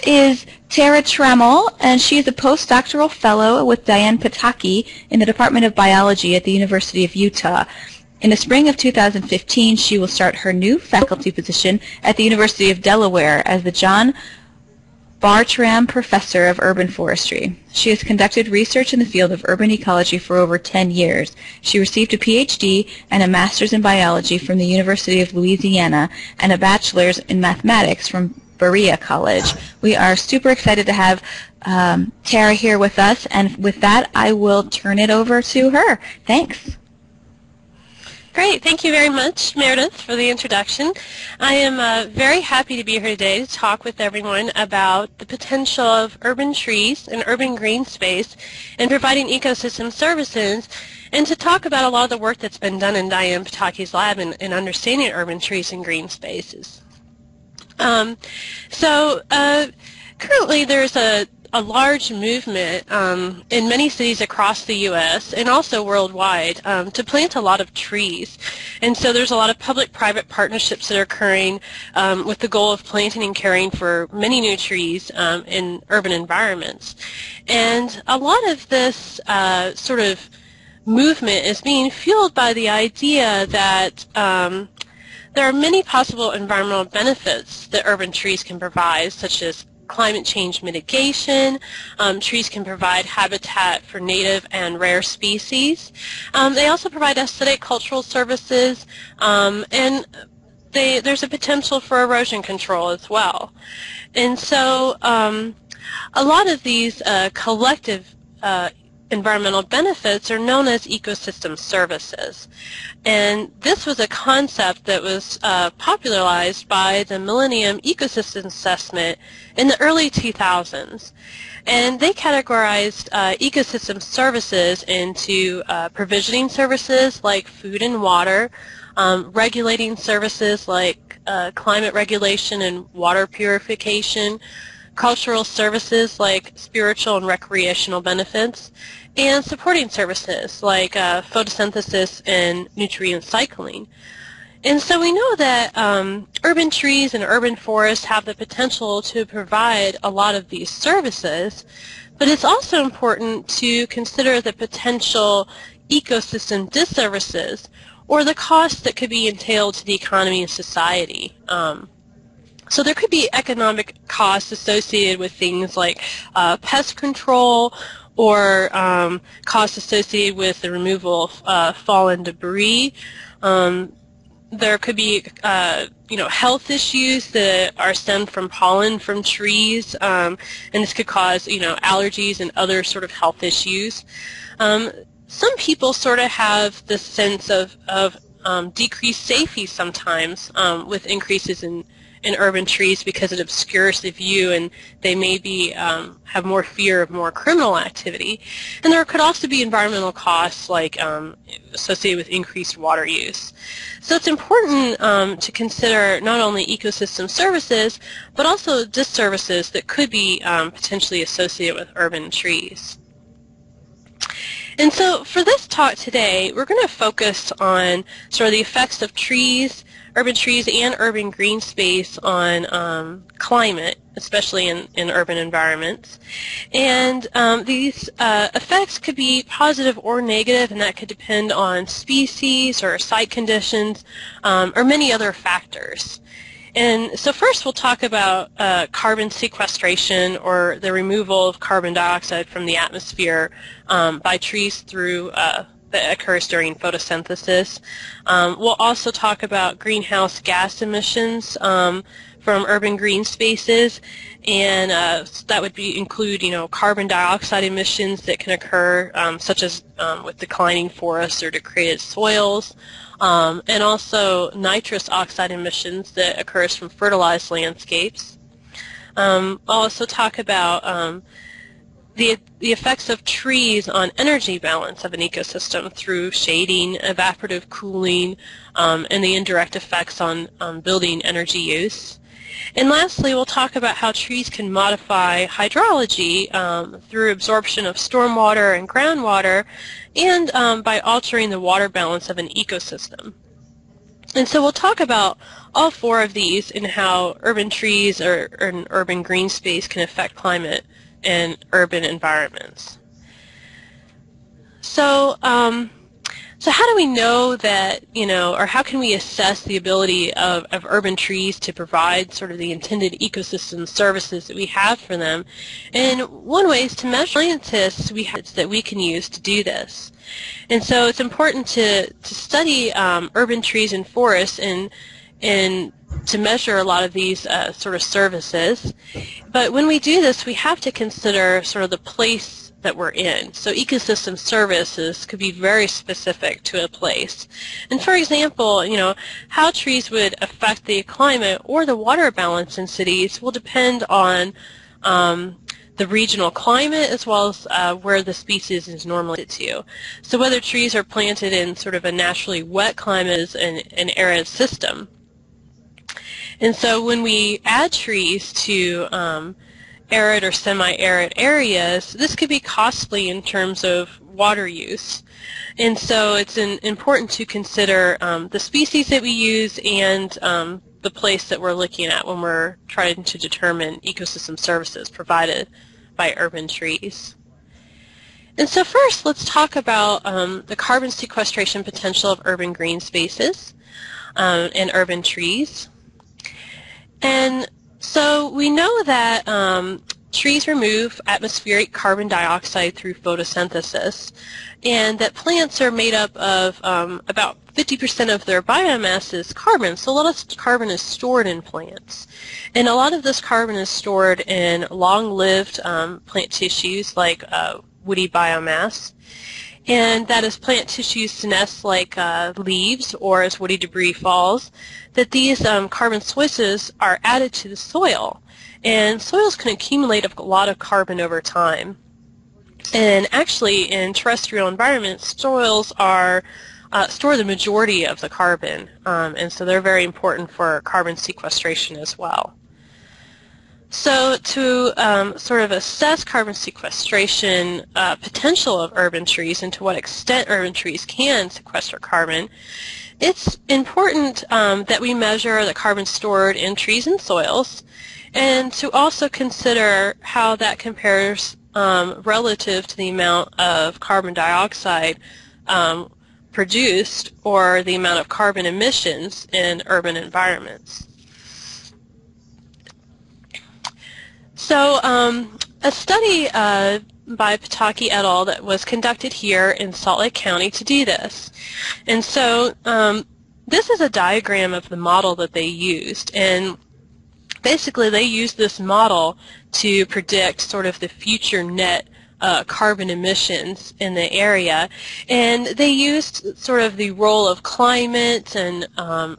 is Tara Trammell, and she is a postdoctoral fellow with Diane Pataki in the Department of Biology at the University of Utah. In the spring of 2015, she will start her new faculty position at the University of Delaware as the John Bartram Professor of Urban Forestry. She has conducted research in the field of urban ecology for over 10 years. She received a PhD and a master's in biology from the University of Louisiana and a bachelor's in mathematics from Berea College. We are super excited to have Tara here with us, and with that, I will turn it over to her. Thanks. Great. Thank you very much, Meredith, for the introduction. I am very happy to be here today to talk with everyone about the potential of urban trees and urban green space in providing ecosystem services, and to talk about a lot of the work that's been done in Diane Pataki's lab in understanding urban trees and green spaces. Currently there's a large movement in many cities across the U.S. and also worldwide to plant a lot of trees. And so there's a lot of public-private partnerships that are occurring with the goal of planting and caring for many new trees in urban environments. And a lot of this sort of movement is being fueled by the idea that there are many possible environmental benefits that urban trees can provide, such as climate change mitigation. Trees can provide habitat for native and rare species. They also provide aesthetic cultural services, and there's a potential for erosion control as well. And so a lot of these collective environmental benefits are known as ecosystem services. And this was a concept that was popularized by the Millennium Ecosystem Assessment in the early 2000s. And they categorized ecosystem services into provisioning services like food and water, regulating services like climate regulation and water purification, cultural services like spiritual and recreational benefits, and supporting services like photosynthesis and nutrient cycling. And so we know that urban trees and urban forests have the potential to provide a lot of these services, but it's also important to consider the potential ecosystem disservices or the costs that could be entailed to the economy and society. So there could be economic costs associated with things like pest control, or costs associated with the removal of fallen debris. There could be health issues that are stemmed from pollen from trees, and this could cause allergies and other sort of health issues. Some people sort of have this sense of decreased safety sometimes with increases in urban trees because it obscures the view, and they maybe have more fear of more criminal activity. And there could also be environmental costs like associated with increased water use. So it's important to consider not only ecosystem services, but also disservices that could be potentially associated with urban trees. And so for this talk today, we're going to focus on sort of the effects of trees, urban trees and urban green space on climate, especially in urban environments. And these effects could be positive or negative, and that could depend on species or site conditions or many other factors. And so first we'll talk about carbon sequestration, or the removal of carbon dioxide from the atmosphere by trees through that occurs during photosynthesis. We'll also talk about greenhouse gas emissions from urban green spaces, and that would include carbon dioxide emissions that can occur such as with declining forests or degraded soils, and also nitrous oxide emissions that occurs from fertilized landscapes. I'll also talk about the effects of trees on energy balance of an ecosystem through shading, evaporative cooling, and the indirect effects on building energy use. And lastly, we'll talk about how trees can modify hydrology through absorption of stormwater and groundwater, and by altering the water balance of an ecosystem. And so we'll talk about all four of these and how urban trees or an urban green space can affect climate and urban environments. So, so how do we know that, or how can we assess the ability of urban trees to provide sort of the intended ecosystem services that we have for them? And one way is to measure. Scientists that we can use to do this. And so it's important to study urban trees and forests and to measure a lot of these sort of services. But when we do this, we have to consider sort of the place that we're in. So ecosystem services could be very specific to a place. And for example, how trees would affect the climate or the water balance in cities will depend on the regional climate as well as where the species is normally to. So whether trees are planted in sort of a naturally wet climate is an arid system. And so when we add trees to arid or semi-arid areas, this could be costly in terms of water use. And so it's important to consider the species that we use and the place that we're looking at when we're trying to determine ecosystem services provided by urban trees. And so first, let's talk about the carbon sequestration potential of urban green spaces and urban trees. And so we know that trees remove atmospheric carbon dioxide through photosynthesis, and that plants are made up of about 50% of their biomass is carbon, so a lot of carbon is stored in plants. And a lot of this carbon is stored in long-lived plant tissues like woody biomass. And that as plant tissues nest like leaves or as woody debris falls, that these carbon sources are added to the soil. And soils can accumulate a lot of carbon over time. And actually in terrestrial environments, soils are store the majority of the carbon, and so they're very important for carbon sequestration as well. So to sort of assess carbon sequestration potential of urban trees and to what extent urban trees can sequester carbon, it's important that we measure the carbon stored in trees and soils, and to also consider how that compares relative to the amount of carbon dioxide produced or the amount of carbon emissions in urban environments. So a study by Pataki et al. That was conducted here in Salt Lake County to do this. And so this is a diagram of the model that they used. And basically they used this model to predict sort of the future net carbon emissions in the area. And they used sort of the role of climate and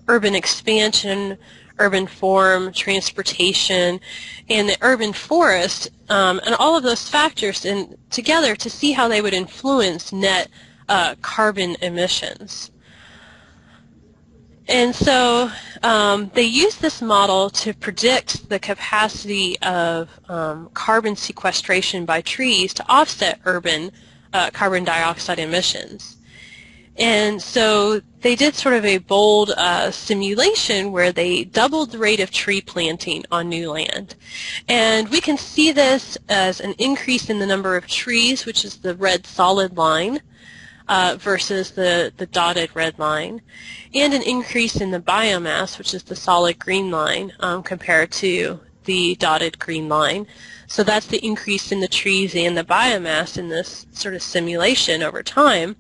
urban expansion, urban form, transportation, and the urban forest, and all of those factors together to see how they would influence net carbon emissions. And so they used this model to predict the capacity of carbon sequestration by trees to offset urban carbon dioxide emissions. And so they did sort of a bold simulation where they doubled the rate of tree planting on new land. And we can see this as an increase in the number of trees, which is the red solid line, versus the dotted red line, and an increase in the biomass, which is the solid green line, compared to the dotted green line. So that's the increase in the trees and the biomass in this sort of simulation over time.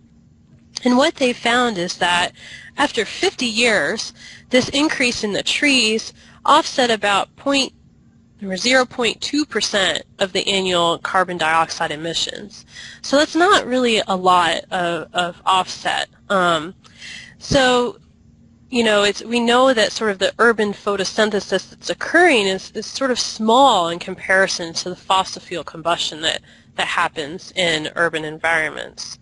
And what they found is that after 50 years, this increase in the trees offset about 0.2% of the annual carbon dioxide emissions. So that's not really a lot of offset. So, we know that sort of the urban photosynthesis that's occurring is sort of small in comparison to the fossil fuel combustion that happens in urban environments.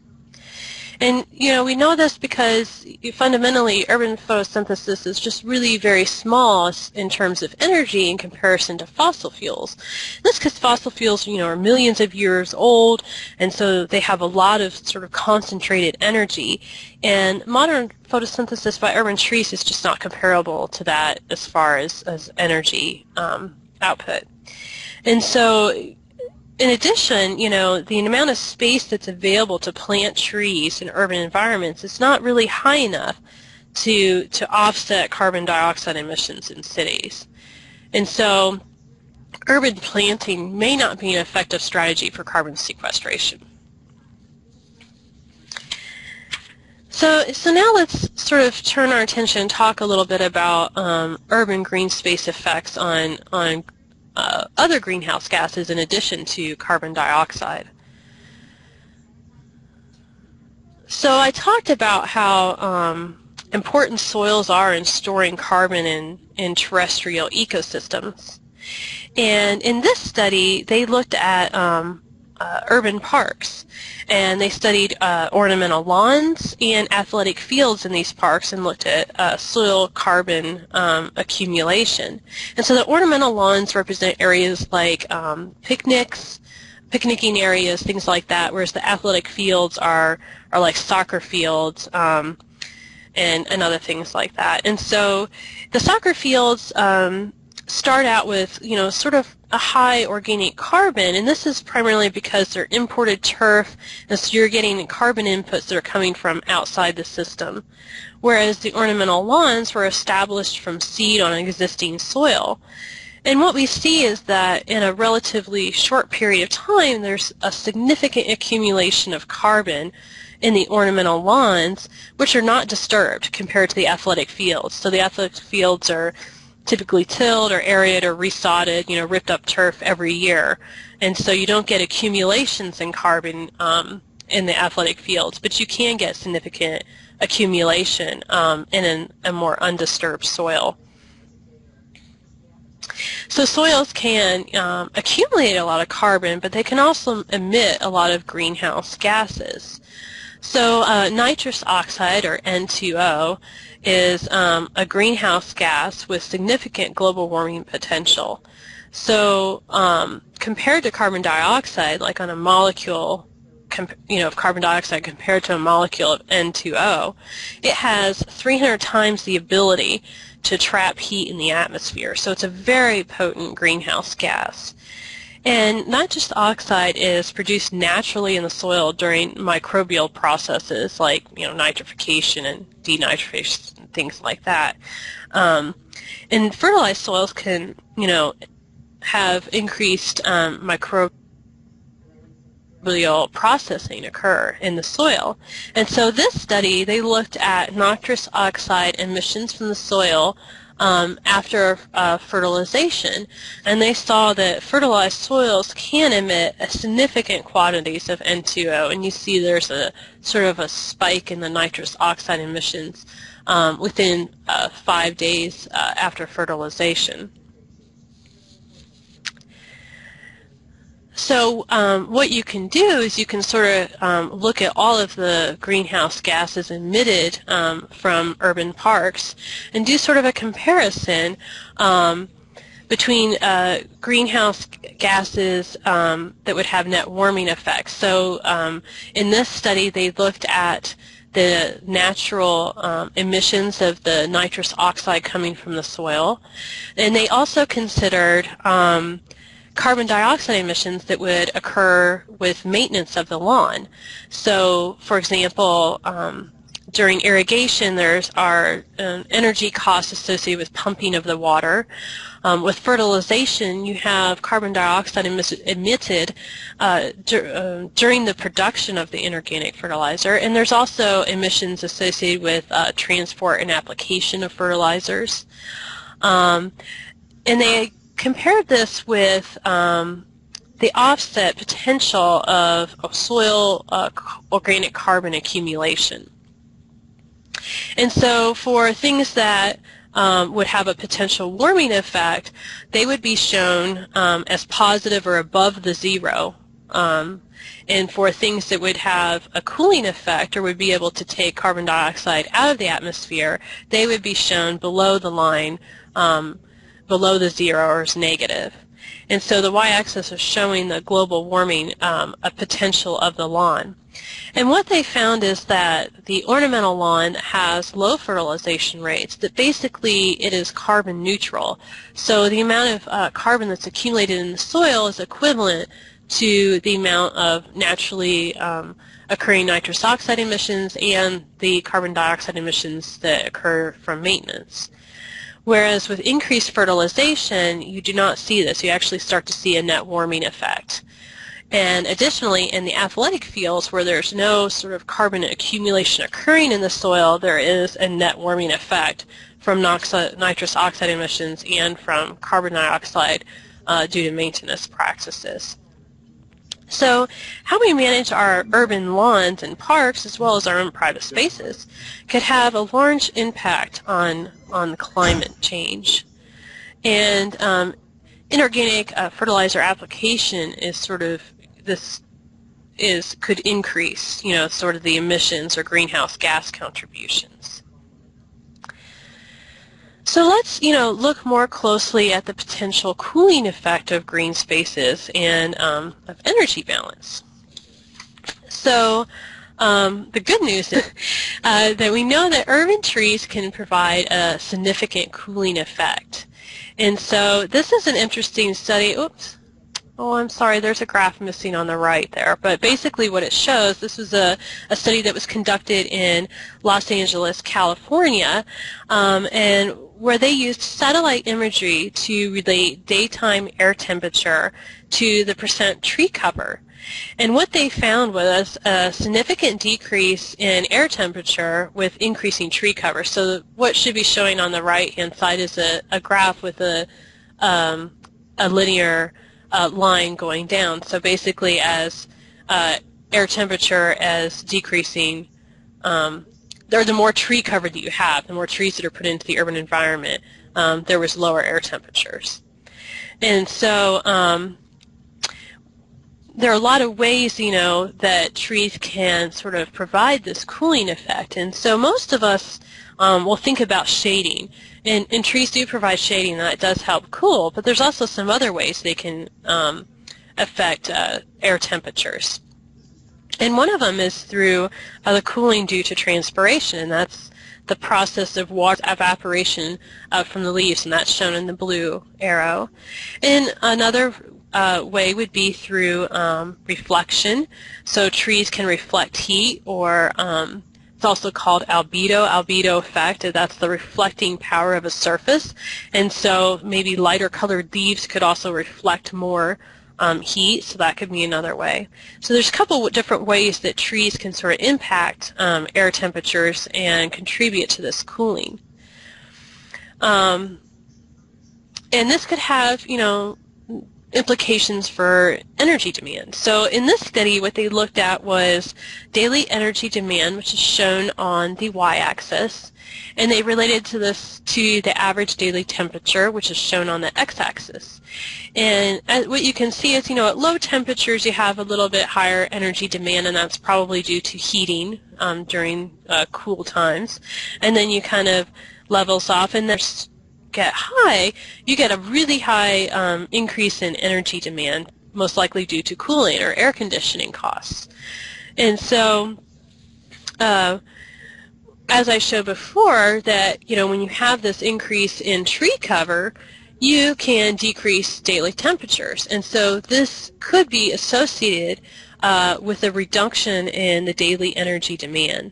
And, we know this because fundamentally urban photosynthesis is just really very small in terms of energy in comparison to fossil fuels. That's because fossil fuels, are millions of years old, and so they have a lot of sort of concentrated energy. And modern photosynthesis by urban trees is just not comparable to that as far as energy output. And so, in addition, the amount of space that's available to plant trees in urban environments is not really high enough to offset carbon dioxide emissions in cities. And so urban planting may not be an effective strategy for carbon sequestration. So now let's sort of turn our attention and talk a little bit about urban green space effects on other greenhouse gases in addition to carbon dioxide. So I talked about how important soils are in storing carbon in terrestrial ecosystems. And in this study, they looked at urban parks, and they studied ornamental lawns and athletic fields in these parks and looked at soil carbon accumulation. And so the ornamental lawns represent areas like picnicking areas, things like that, whereas the athletic fields are like soccer fields and other things like that. And so the soccer fields start out with, sort of a high organic carbon, and this is primarily because they're imported turf, and so you're getting carbon inputs that are coming from outside the system, whereas the ornamental lawns were established from seed on existing soil. And what we see is that in a relatively short period of time, there's a significant accumulation of carbon in the ornamental lawns, which are not disturbed compared to the athletic fields. So the athletic fields are typically tilled or aerated or resodded, ripped up turf every year. And so you don't get accumulations in carbon in the athletic fields, but you can get significant accumulation in a more undisturbed soil. So soils can accumulate a lot of carbon, but they can also emit a lot of greenhouse gases. So nitrous oxide, or N2O, is a greenhouse gas with significant global warming potential. So compared to carbon dioxide, like on a molecule, of carbon dioxide compared to a molecule of N2O, it has 300 times the ability to trap heat in the atmosphere. So it's a very potent greenhouse gas. And nitrous oxide is produced naturally in the soil during microbial processes like, nitrification and denitrification and things like that. And fertilized soils can, have increased microbial processing occur in the soil. And so this study, they looked at nitrous oxide emissions from the soil after fertilization, and they saw that fertilized soils can emit significant quantities of N2O, and you see there's a sort of a spike in the nitrous oxide emissions within 5 days after fertilization. So what you can do is you can sort of look at all of the greenhouse gases emitted from urban parks and do sort of a comparison between greenhouse gases that would have net warming effects. So in this study, they looked at the natural emissions of the nitrous oxide coming from the soil, and they also considered carbon dioxide emissions that would occur with maintenance of the lawn. So, for example, during irrigation, there's energy costs associated with pumping of the water. With fertilization, you have carbon dioxide emitted during the production of the inorganic fertilizer, and there's also emissions associated with transport and application of fertilizers. And they compared this with the offset potential of soil organic carbon accumulation. And so for things that would have a potential warming effect, they would be shown as positive or above the zero And for things that would have a cooling effect or would be able to take carbon dioxide out of the atmosphere, they would be shown below the line, below the zero, or as negative. And so the y-axis is showing the global warming potential of the lawn. And what they found is that the ornamental lawn has low fertilization rates, that basically it is carbon neutral. So the amount of carbon that's accumulated in the soil is equivalent to the amount of naturally occurring nitrous oxide emissions and the carbon dioxide emissions that occur from maintenance. Whereas with increased fertilization, you do not see this. You actually start to see a net warming effect. And additionally, in the athletic fields where there's no sort of carbon accumulation occurring in the soil, there is a net warming effect from nitrous oxide emissions and from carbon dioxide due to maintenance practices. So how we manage our urban lawns and parks, as well as our own private spaces, could have a large impact on climate change. And inorganic fertilizer application is sort of could increase, sort of the emissions or greenhouse gas contributions. So let's, look more closely at the potential cooling effect of green spaces and of energy balance. So the good news is that we know that urban trees can provide a significant cooling effect. And so this is an interesting study. Oops. Oh, I'm sorry, there's a graph missing on the right there. But basically what it shows, this was a study that was conducted in Los Angeles, California, and where they used satellite imagery to relate daytime air temperature to the percent tree cover. And what they found was a significant decrease in air temperature with increasing tree cover. So what should be showing on the right-hand side is a graph with a linear line going down. So basically, as air temperature is decreasing, the more tree cover that you have, the more trees that are put into the urban environment, there was lower air temperatures. And so there are a lot of ways, that trees can sort of provide this cooling effect. And so most of us will think about shading. And trees do provide shading, and that does help cool, but there's also some other ways they can affect air temperatures. And one of them is through the cooling due to transpiration, and that's the process of water evaporation from the leaves, and that's shown in the blue arrow. And another way would be through reflection. So trees can reflect heat, or it's also called albedo effect. That's the reflecting power of a surface. And so maybe lighter colored leaves could also reflect more heat, so that could be another way. So there's a couple of different ways that trees can sort of impact air temperatures and contribute to this cooling. And this could have, implications for energy demand. So in this study, what they looked at was daily energy demand, which is shown on the y-axis, and they related to this to the average daily temperature, which is shown on the x-axis. And what you can see is, at low temperatures you have a little bit higher energy demand, and that's probably due to heating during cool times. And then you kind of levels off, and there's get high, you get a really high increase in energy demand, most likely due to cooling or air conditioning costs. And so, as I showed before, that when you have this increase in tree cover, you can decrease daily temperatures. And so this could be associated with a reduction in the daily energy demand.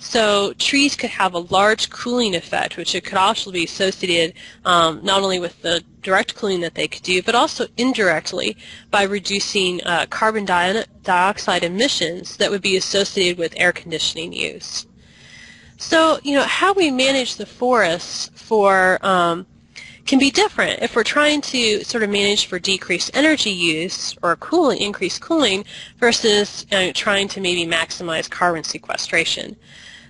So trees could have a large cooling effect, which it could also be associated not only with the direct cooling that they could do, but also indirectly by reducing carbon dioxide emissions that would be associated with air conditioning use. So, how we manage the forests can be different. If we're trying to sort of manage for decreased energy use or increased cooling versus trying to maybe maximize carbon sequestration.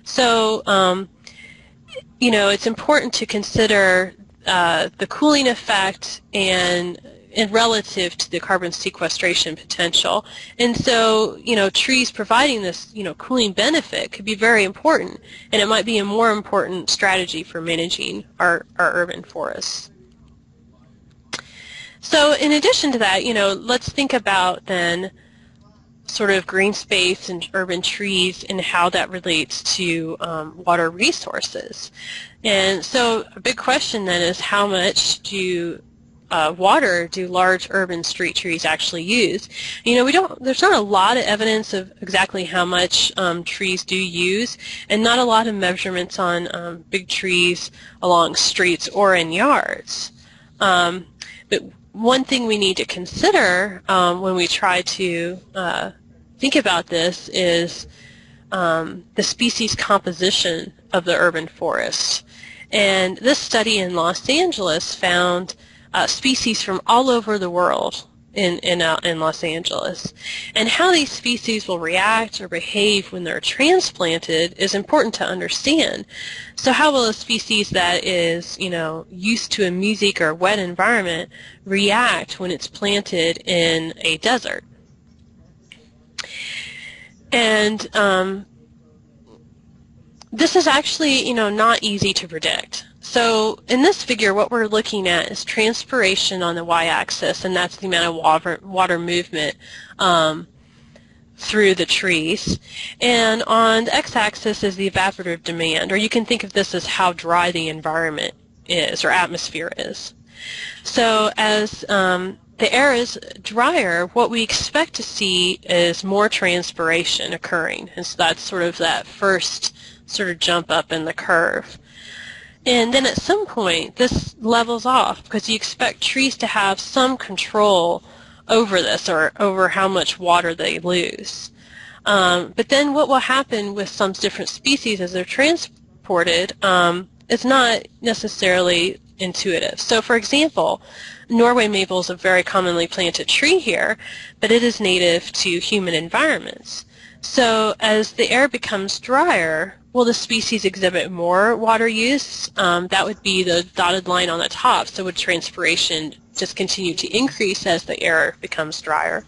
So, it's important to consider the cooling effect and relative to the carbon sequestration potential. And so, trees providing this, cooling benefit could be very important, and it might be a more important strategy for managing our urban forests. So in addition to that, let's think about then sort of green space and urban trees and how that relates to water resources. And so a big question then is, how much water do large urban street trees actually use? There's not a lot of evidence of exactly how much trees do use, and not a lot of measurements on big trees along streets or in yards. But one thing we need to consider when we try to think about this is the species composition of the urban forest. And this study in Los Angeles found species from all over the world in Los Angeles. And how these species will react or behave when they're transplanted is important to understand. So how will a species that is, used to a music or wet environment react when it's planted in a desert? And this is actually, not easy to predict. So in this figure, what we're looking at is transpiration on the y-axis, and that's the amount of water movement through the trees. And on the x-axis is the evaporative demand, or you can think of this as how dry the environment is, or atmosphere is. So as the air is drier, what we expect to see is more transpiration occurring. And so that's sort of that first sort of jump up in the curve. And then at some point, this levels off because you expect trees to have some control over this, or over how much water they lose. But then what will happen with some different species as they're transported is not necessarily intuitive. So for example, Norway maple is a very commonly planted tree here, but it is native to humid environments. So as the air becomes drier, will the species exhibit more water use? That would be the dotted line on the top. So would transpiration just continue to increase as the air becomes drier?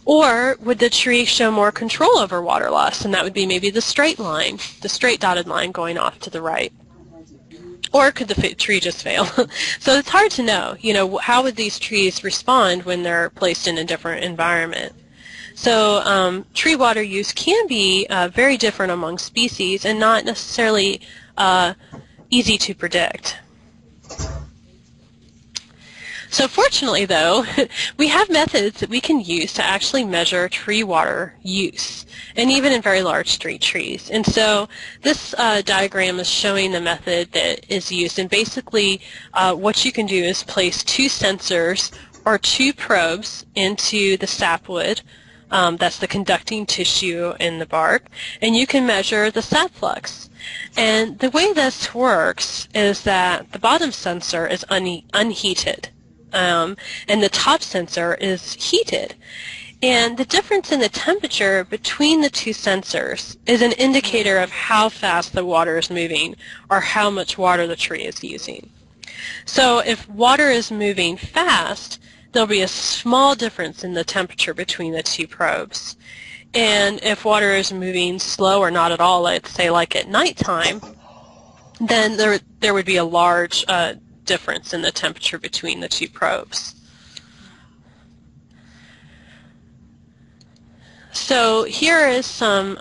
Or would the tree show more control over water loss? And that would be maybe the straight line, the straight dotted line going off to the right. Or could the tree just fail? So it's hard to know, how would these trees respond when they're placed in a different environment? So tree water use can be very different among species and not necessarily easy to predict. So fortunately, though, we have methods that we can use to actually measure tree water use, and even in very large street trees. And so this diagram is showing the method that is used. And basically, what you can do is place two sensors or two probes into the sapwood. That's the conducting tissue in the bark, and you can measure the sap flux. And the way this works is that the bottom sensor is unheated, and the top sensor is heated. And the difference in the temperature between the two sensors is an indicator of how fast the water is moving, or how much water the tree is using. So if water is moving fast, there'll be a small difference in the temperature between the two probes. And if water is moving slow or not at all, let's say like at nighttime, then there would be a large difference in the temperature between the two probes. So here is some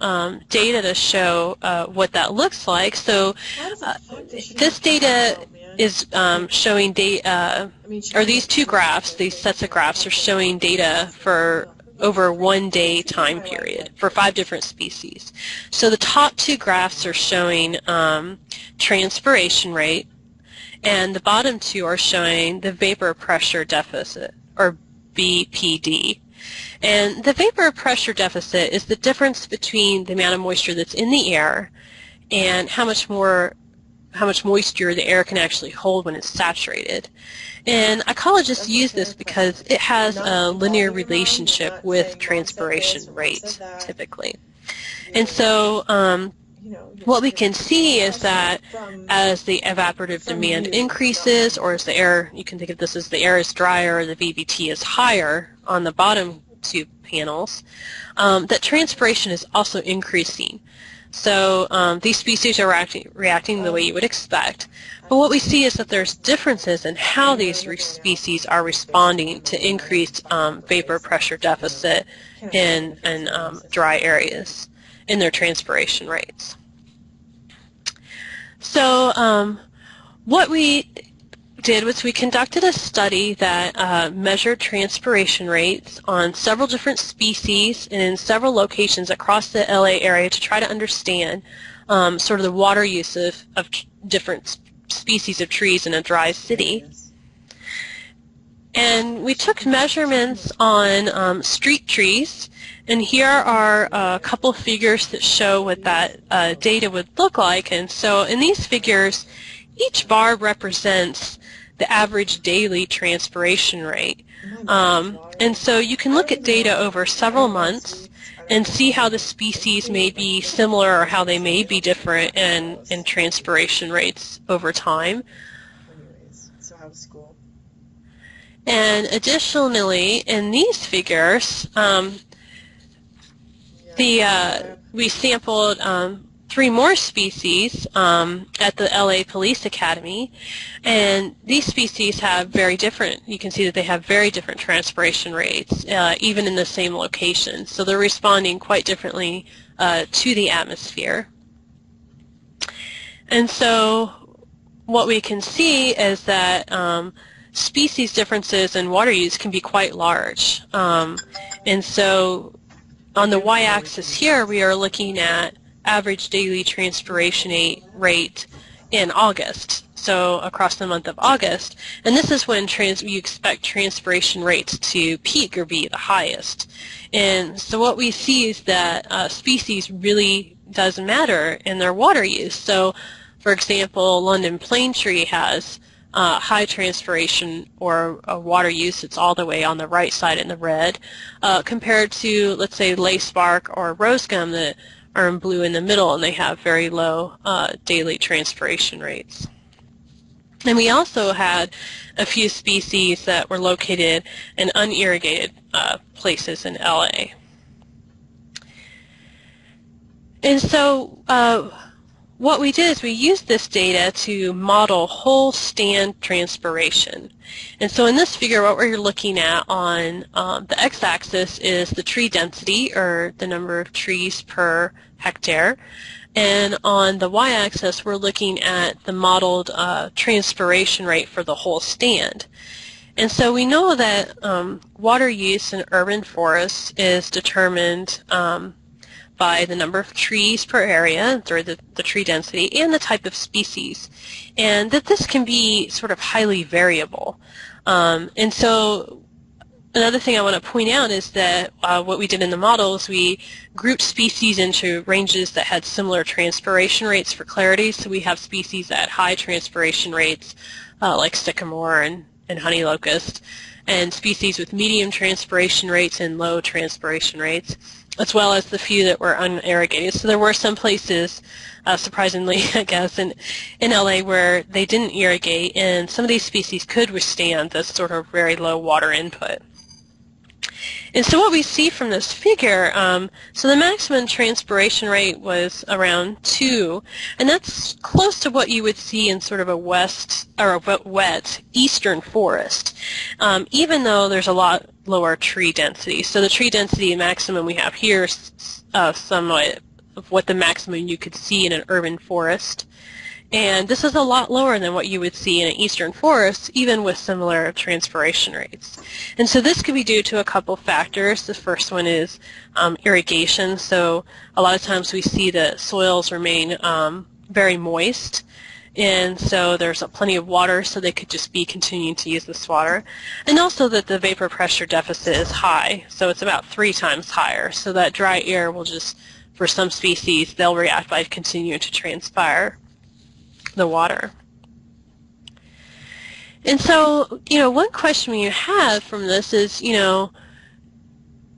data to show what that looks like. So this data is showing data, or these two graphs, these sets of graphs are showing data for over 1 day time period for 5 different species. So the top two graphs are showing transpiration rate, and the bottom two are showing the vapor pressure deficit, or BPD. And the vapor pressure deficit is the difference between the amount of moisture that's in the air and how much moisture the air can actually hold when it's saturated. And ecologists use this because it has a linear relationship with transpiration rate, typically. And so what we can see is that as the evaporative demand increases, or as the air, you can think of this as the air is drier, the VBT is higher on the bottom two panels, that transpiration is also increasing. So these species are reacting the way you would expect. But what we see is that there's differences in how these species are responding to increased vapor pressure deficit in dry areas in their transpiration rates. So what we did was we conducted a study that measured transpiration rates on several different species and in several locations across the LA area to try to understand sort of the water use of different species of trees in a dry city. And we took measurements on street trees, and here are a couple figures that show what that data would look like. And so in these figures, each bar represents the average daily transpiration rate. And so you can look at data over several months and see how the species may be similar or how they may be different in transpiration rates over time. And additionally, in these figures, we sampled 3 more species at the LA Police Academy, and these species have very different, you can see that they have very different transpiration rates, even in the same location. So they're responding quite differently to the atmosphere. And so what we can see is that species differences in water use can be quite large. And so on the y-axis here, we are looking at average daily transpiration rate in August, so across the month of August. And this is when you expect transpiration rates to peak or be the highest. And so what we see is that species really does matter in their water use. So, for example, London plane tree has high transpiration or water use. It's all the way on the right side in the red, compared to, let's say, lacebark or rose gum that are in blue in the middle, and they have very low daily transpiration rates. And we also had a few species that were located in unirrigated places in LA. And so what we did is we used this data to model whole stand transpiration. And so in this figure, what we're looking at on the x-axis is the tree density, or the number of trees per hectare. And on the y-axis, we're looking at the modeled transpiration rate for the whole stand. And so we know that water use in urban forests is determined by the number of trees per area, or the tree density, and the type of species, and that this can be sort of highly variable. And so another thing I want to point out is that what we did in the models, we grouped species into ranges that had similar transpiration rates for clarity. So we have species at high transpiration rates, like sycamore and honey locust, and species with medium transpiration rates and low transpiration rates, as well as the few that were unirrigated. So there were some places, surprisingly, I guess, in LA where they didn't irrigate, and some of these species could withstand this sort of very low water input. And so what we see from this figure, so the maximum transpiration rate was around 2, and that's close to what you would see in sort of a wet eastern forest, even though there's a lot lower tree density. So the tree density maximum we have here is somewhat of what the maximum you could see in an urban forest. And this is a lot lower than what you would see in an eastern forest, even with similar transpiration rates. And so this could be due to a couple factors. The first one is irrigation. So a lot of times we see that soils remain very moist, and so there's plenty of water, so they could just be continuing to use this water. And also that the vapor pressure deficit is high, so it's about 3 times higher. So that dry air will just, for some species, they'll react by continuing to transpire the water. And so, one question you have from this is,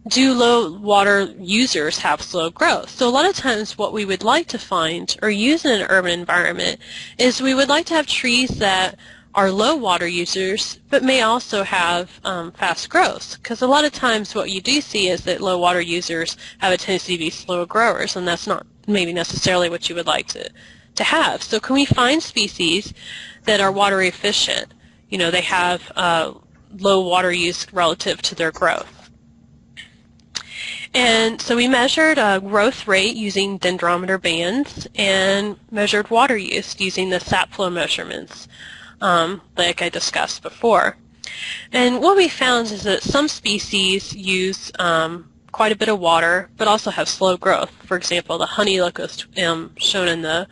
do low water users have slow growth? So a lot of times what we would like to find or use in an urban environment is we would like to have trees that are low water users but may also have fast growth, because a lot of times what you do see is that low water users have a tendency to be slow growers, and that's not maybe necessarily what you would like to have. So can we find species that are water efficient? You know, they have low water use relative to their growth. And so we measured growth rate using dendrometer bands and measured water use using the sap flow measurements, like I discussed before. And what we found is that some species use quite a bit of water but also have slow growth. For example, the honey locust shown in the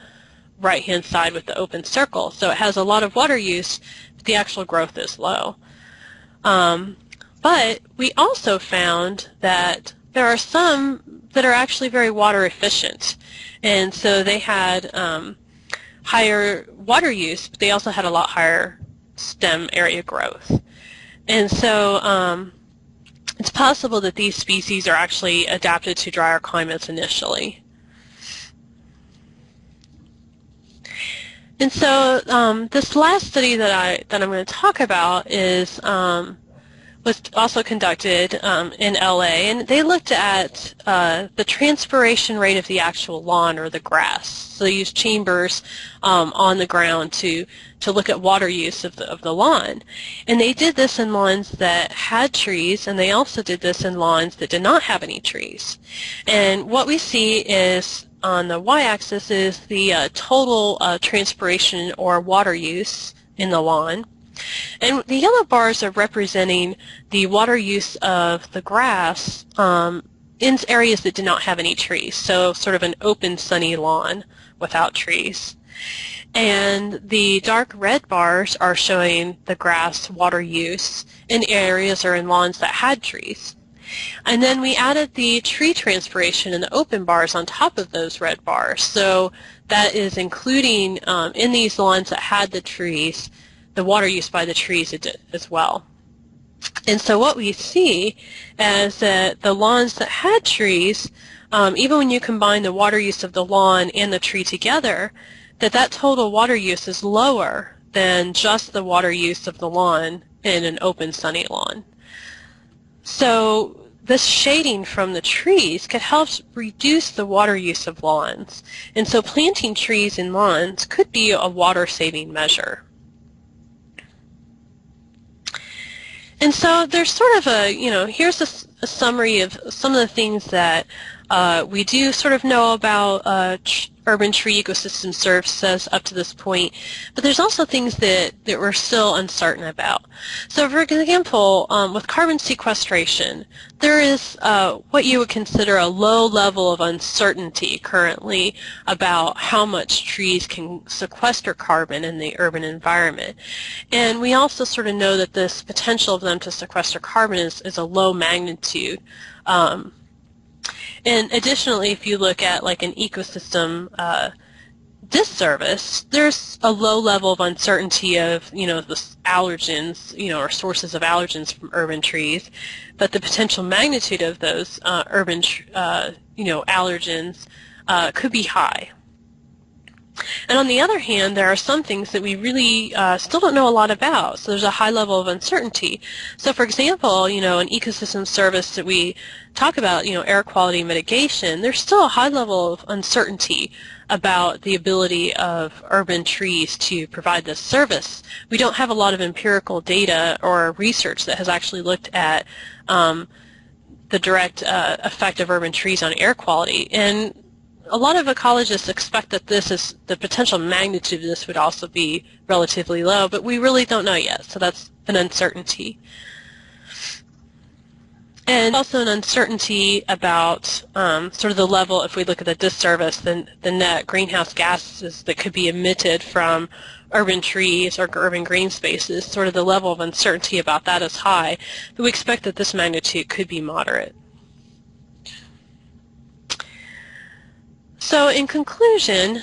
right-hand side with the open circle. So it has a lot of water use, but the actual growth is low. But we also found that there are some that are actually very water efficient, and so they had higher water use, but they also had a lot higher stem area growth. And so it's possible that these species are actually adapted to drier climates initially. And so this last study that I'm going to talk about is was also conducted in LA, and they looked at the transpiration rate of the actual lawn or the grass. So they used chambers on the ground to look at water use of the lawn. And they did this in lawns that had trees, and they also did this in lawns that did not have any trees. And what we see is on the y-axis is the total transpiration or water use in the lawn. And the yellow bars are representing the water use of the grass in areas that did not have any trees, so sort of an open, sunny lawn without trees. And the dark red bars are showing the grass water use in areas or in lawns that had trees. And then we added the tree transpiration in the open bars on top of those red bars. So that is including in these lawns that had the trees, the water use by the trees as well. And so what we see is that the lawns that had trees, even when you combine the water use of the lawn and the tree together, that total water use is lower than just the water use of the lawn in an open sunny lawn. So this shading from the trees could help reduce the water use of lawns. And so planting trees in lawns could be a water saving measure. And so there's sort of a, here's a summary of some of the things that we do sort of know about urban tree ecosystem services up to this point, but there's also things that we're still uncertain about. So for example, with carbon sequestration, there is what you would consider a low level of uncertainty currently about how much trees can sequester carbon in the urban environment. And we also sort of know that this potential of them to sequester carbon is a low magnitude. And additionally, if you look at like an ecosystem disservice, there's a low level of uncertainty of, the allergens, or sources of allergens from urban trees, but the potential magnitude of those urban, allergens could be high. And on the other hand, there are some things that we really still don't know a lot about, so there's a high level of uncertainty. So for example, an ecosystem service that we talk about, air quality mitigation, there's still a high level of uncertainty about the ability of urban trees to provide this service. We don't have a lot of empirical data or research that has actually looked at the direct effect of urban trees on air quality. And a lot of ecologists expect that the potential magnitude of this would also be relatively low, but we really don't know yet, so that's an uncertainty. And also an uncertainty about sort of the level, if we look at the disservice, the net greenhouse gases that could be emitted from urban trees or urban green spaces, sort of the level of uncertainty about that is high, but we expect that this magnitude could be moderate. So in conclusion,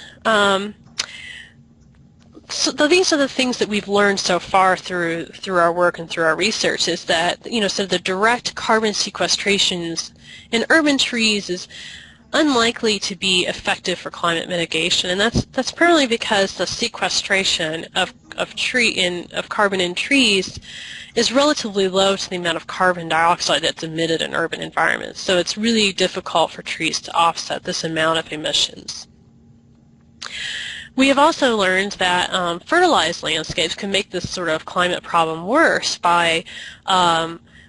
so these are the things that we've learned so far through our work and through our research, is that, so the direct carbon sequestrations in urban trees is unlikely to be effective for climate mitigation, and that's primarily because the sequestration of carbon in trees is relatively low to the amount of carbon dioxide that's emitted in urban environments. So it's really difficult for trees to offset this amount of emissions. We have also learned that fertilized landscapes can make this sort of climate problem worse by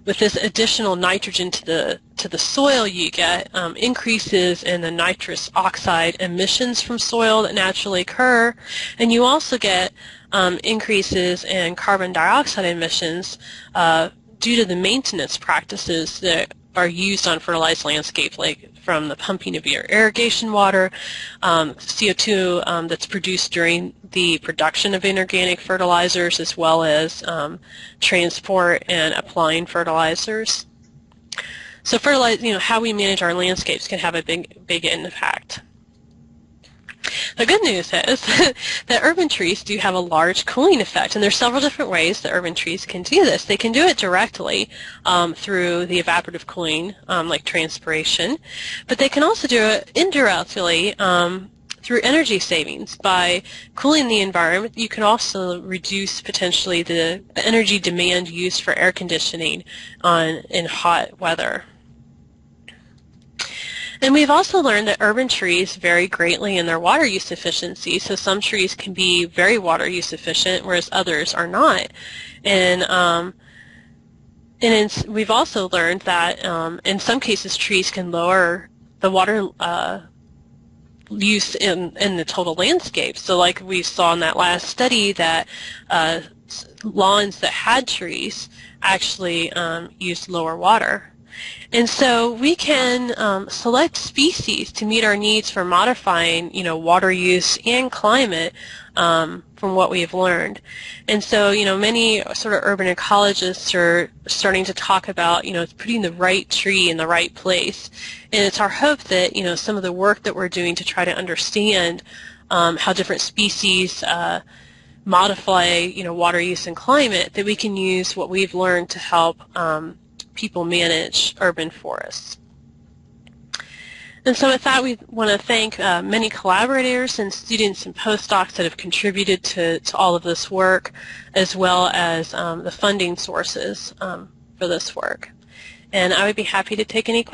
with this additional nitrogen to the soil, you get increases in the nitrous oxide emissions from soil that naturally occur, and you also get increases in carbon dioxide emissions due to the maintenance practices that are used on fertilized landscapes, like from the pumping of your irrigation water, CO2 that's produced during the production of inorganic fertilizers, as well as transport and applying fertilizers. So how we manage our landscapes can have a big impact. The good news is that urban trees do have a large cooling effect, and there's several different ways that urban trees can do this. They can do it directly through the evaporative cooling, like transpiration, but they can also do it indirectly through energy savings. By cooling the environment, you can also reduce potentially the energy demand used for air conditioning in hot weather. And we've also learned that urban trees vary greatly in their water use efficiency. So some trees can be very water use efficient, whereas others are not. And we've also learned that in some cases trees can lower the water use in the total landscape. So like we saw in that last study, that lawns that had trees actually used lower water. And so we can select species to meet our needs for modifying, water use and climate from what we have learned. And so, many sort of urban ecologists are starting to talk about, putting the right tree in the right place. And it's our hope that, some of the work that we're doing to try to understand how different species modify, water use and climate, that we can use what we've learned to help people manage urban forests. And so with that, we want to thank many collaborators and students and postdocs that have contributed to all of this work, as well as the funding sources for this work. And I would be happy to take any questions.